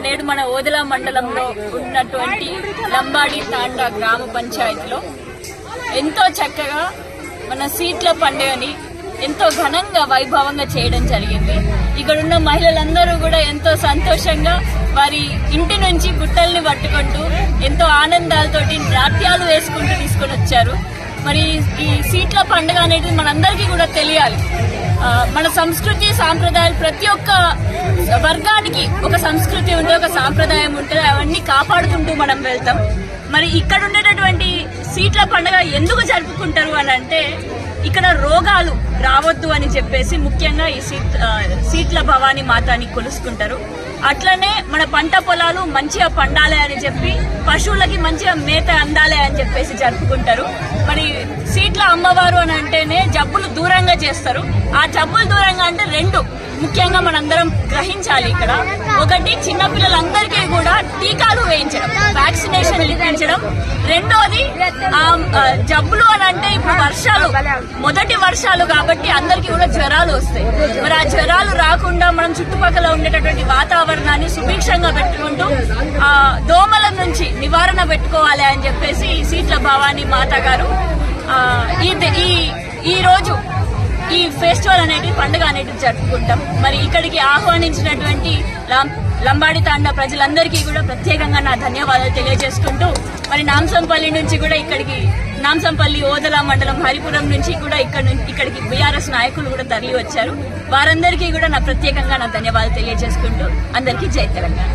నేడు మన ఓదెల మండలంలో ఉన్నటువంటి లంబాడి తాండా గ్రామ పంచాయతీలో ఎంతో చక్కగా మన సీట్ల పండుగని ఎంతో ఘనంగా వైభవంగా చేయడం జరిగింది. ఇక్కడ ఉన్న మహిళలందరూ కూడా ఎంతో సంతోషంగా వారి ఇంటి నుంచి బుట్టల్ని పట్టుకుంటూ ఎంతో ఆనందాలతోటి నాట్యాలు వేసుకుంటూ తీసుకొని వచ్చారు. మరి ఈ సీట్ల పండుగ అనేది మనందరికీ కూడా తెలియాలి. మన సంస్కృతి సాంప్రదాయాలు ప్రతి ఒక్క వర్గానికి ఒక సంస్కృతి ఉంటుంది, ఒక సాంప్రదాయం ఉంటుంది. అవన్నీ కాపాడుకుంటూ మనం వెళ్తాం. మరి ఇక్కడ ఉండేటటువంటి సీట్ల పండుగ ఎందుకు జరుపుకుంటారు అని అంటే, ఇక్కడ రోగాలు రావద్దు అని చెప్పేసి ముఖ్యంగా ఈ సీట్ల భవానీ మాతాని కొలుసుకుంటారు. అట్లనే మన పంట పొలాలు మంచిగా పండాలి అని చెప్పి, పశువులకి మంచిగా మేత అందాలి అని చెప్పేసి జరుపుకుంటారు. మరి సీట్ల అమ్మవారు అని అంటేనే జబ్బులు దూరంగా చేస్తారు. ఆ జబ్బులు దూరంగా అంటే రెండు ముఖ్యంగా మనందరం గ్రహించాలి. ఇక్కడ ఒకటి, చిన్నపిల్లలందరికీ కూడా టీకాలు వేయించడం, వ్యాక్సినేషన్ ఇప్పించడం. రెండోది, జబ్బులు అని అంటే ఇప్పుడు వర్షాలు, మొదటి వర్షాలు కాబట్టి అందరికీ కూడా జ్వరాలు వస్తాయి. మరి ఆ జ్వరాలు రాకుండా మనం చుట్టుపక్కల ఉండేటటువంటి వాతావరణాన్ని సుభిక్షంగా పెట్టుకుంటూ దోమల నుంచి నివారణ పెట్టుకోవాలి అని చెప్పేసి సీట్ల భవానీ మాత గారు ఈ రోజు ఈ ఫెస్టివల్ అనేది, పండుగ అనేది జరుపుకుంటాం. మరి ఇక్కడికి ఆహ్వానించినటువంటి లంబాడి తాండా ప్రజలందరికీ కూడా ప్రత్యేకంగా నా ధన్యవాదాలు తెలియజేసుకుంటూ, మరి నాంసంపల్లి నుంచి కూడా ఇక్కడికి, నాంసంపల్లి ఓదెల మండలం హరిపురం నుంచి కూడా ఇక్కడికి బీఆర్ఎస్ నాయకులు కూడా తరలి వచ్చారు. వారందరికీ కూడా నా ప్రత్యేకంగా నా ధన్యవాదాలు తెలియజేసుకుంటూ అందరికీ జై తెలంగాణ.